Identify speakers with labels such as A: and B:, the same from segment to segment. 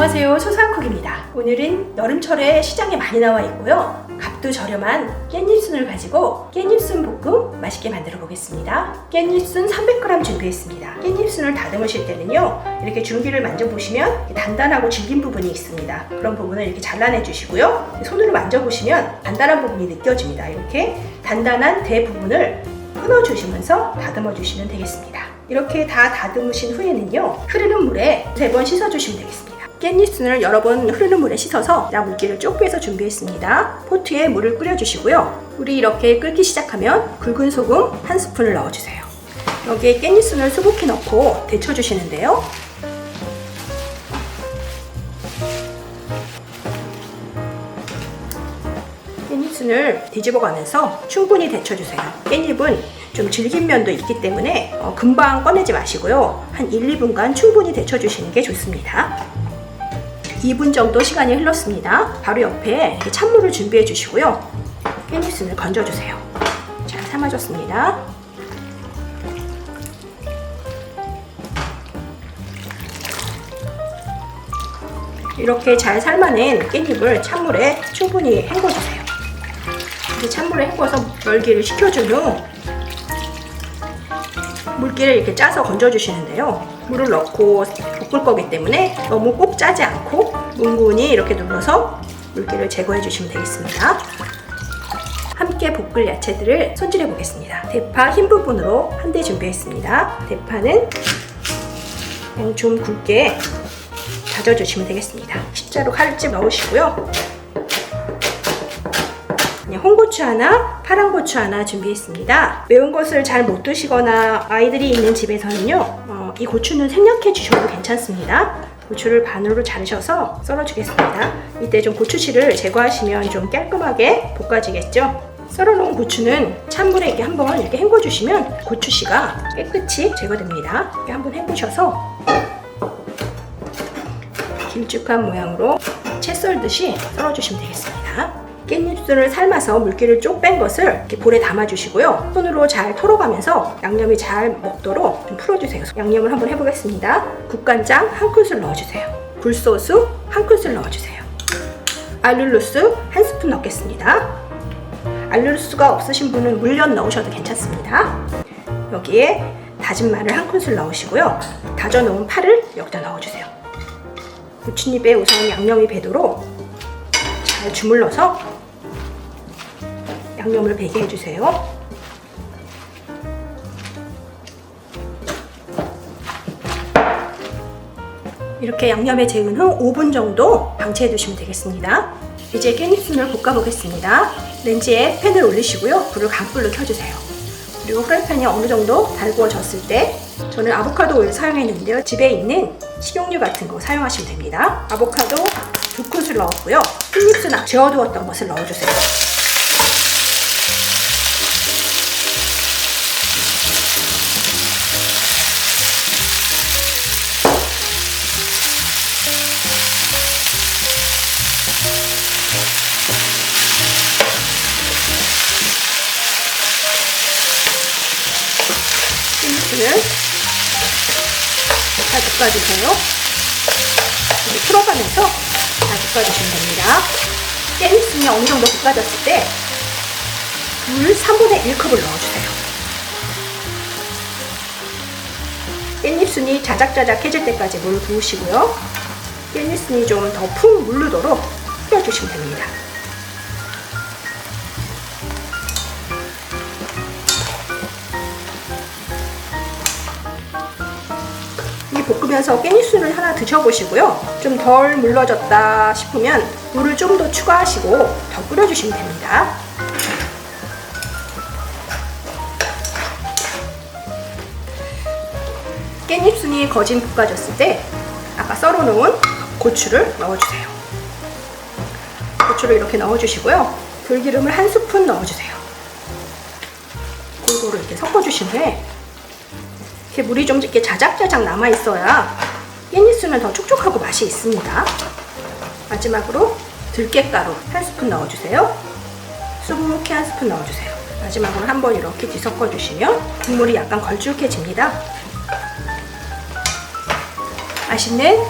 A: 안녕하세요, 소소한쿡입니다. 오늘은 여름철에 시장에 많이 나와 있고요, 값도 저렴한 깻잎순을 가지고 깻잎순 볶음 맛있게 만들어 보겠습니다. 깻잎순 300g 준비했습니다. 깻잎순을 다듬으실 때는요, 이렇게 줄기를 만져보시면 단단하고 질긴 부분이 있습니다. 그런 부분을 이렇게 잘라내 주시고요, 손으로 만져보시면 단단한 부분이 느껴집니다. 이렇게 단단한 대부분을 끊어주시면서 다듬어 주시면 되겠습니다. 이렇게 다 다듬으신 후에는요, 흐르는 물에 3번 씻어주시면 되겠습니다. 깻잎순을 여러 번 흐르는 물에 씻어서 물기를 쭉 빼서 준비했습니다. 포트에 물을 끓여주시고요, 물이 이렇게 끓기 시작하면 굵은 소금 1스푼을 넣어주세요. 여기에 깻잎순을 수북히 넣고 데쳐주시는데요, 깻잎순을 뒤집어가면서 충분히 데쳐주세요. 깻잎은 좀 질긴 면도 있기 때문에 금방 꺼내지 마시고요, 한 1-2분간 충분히 데쳐주시는 게 좋습니다. 2분 정도 시간이 흘렀습니다. 바로 옆에 이렇게 찬물을 준비해 주시고요, 깻잎순을 건져주세요. 잘 삶아줬습니다. 이렇게 잘 삶아낸 깻잎을 찬물에 충분히 헹궈주세요. 이제 찬물에 헹궈서 열기를 식혀준 후 물기를 이렇게 짜서 건져주시는데요, 물을 넣고 볶을 거기 때문에 너무 꼭 짜지 않고 뭉근히 이렇게 눌러서 물기를 제거해 주시면 되겠습니다. 함께 볶을 야채들을 손질해 보겠습니다. 대파 흰 부분으로 한 대 준비했습니다. 대파는 그냥 좀 굵게 다져주시면 되겠습니다. 십자로 칼집 넣으시고요, 홍고추 하나, 파란 고추 하나 준비했습니다. 매운 것을 잘 못 드시거나 아이들이 있는 집에서는요, 이 고추는 생략해 주셔도 괜찮습니다. 고추를 반으로 자르셔서 썰어주겠습니다. 이때 좀 고추씨를 제거하시면 좀 깔끔하게 볶아지겠죠. 썰어놓은 고추는 찬물에 이렇게 한번 이렇게 헹궈주시면 고추씨가 깨끗이 제거됩니다. 이렇게 한번 헹구셔서 길쭉한 모양으로 채 썰듯이 썰어주시면 되겠습니다. 깻잎순을 삶아서 물기를 쭉 뺀 것을 이렇게 볼에 담아주시고요, 손으로 잘 털어가면서 양념이 잘 먹도록 좀 풀어주세요. 양념을 한번 해보겠습니다. 국간장 1큰술 넣어주세요. 굴소스 1큰술 넣어주세요. 알룰로스 1스푼 넣겠습니다. 알룰로스가 없으신 분은 물엿 넣으셔도 괜찮습니다. 여기에 다진 마늘 1큰술 넣으시고요, 다져놓은 파를 여기다 넣어주세요. 고추잎에 우선 양념이 배도록 잘 주물러서 양념을 배게 해주세요. 이렇게 양념에 재운 후 5분 정도 방치해 두시면 되겠습니다. 이제 깻잎순을 볶아 보겠습니다. 렌지에 팬을 올리시고요, 불을 강불로 켜주세요. 그리고 프라이팬이 어느 정도 달구어졌을 때, 저는 아보카도 오일 사용했는데요, 집에 있는 식용유 같은 거 사용하시면 됩니다. 아보카도 2큰술 넣었고요, 깻잎순 재워두었던 것을 넣어주세요. 깻잎순을 잘 볶아주세요. 이렇게 풀어가면서 잘 볶아주시면 됩니다. 깻잎순이 어느 정도 볶아졌을 때 물 3분의 1컵을 넣어주세요. 깻잎순이 자작자작해질 때까지 물을 부으시고요, 깻잎순이 좀 더 푹 물르도록 끓여주시면 됩니다. 볶으면서 깻잎순을 하나 드셔보시고요, 좀 덜 물러졌다 싶으면 물을 좀 더 추가하시고 더 끓여주시면 됩니다. 깻잎순이 거진 볶아졌을 때 아까 썰어놓은 고추를 넣어주세요. 고추를 이렇게 넣어주시고요, 들기름을 1스푼 넣어주세요. 골고루 이렇게 섞어주신 후에 이렇게 물이 좀 이렇게 자작자작 남아있어야 깻잎순은 더 촉촉하고 맛이 있습니다. 마지막으로 들깨가루 1스푼 넣어주세요. 수북히 1스푼 넣어주세요. 마지막으로 한번 이렇게 뒤섞어 주시면 국물이 약간 걸쭉해집니다. 맛있는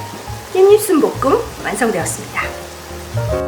A: 깻잎순 볶음 완성되었습니다.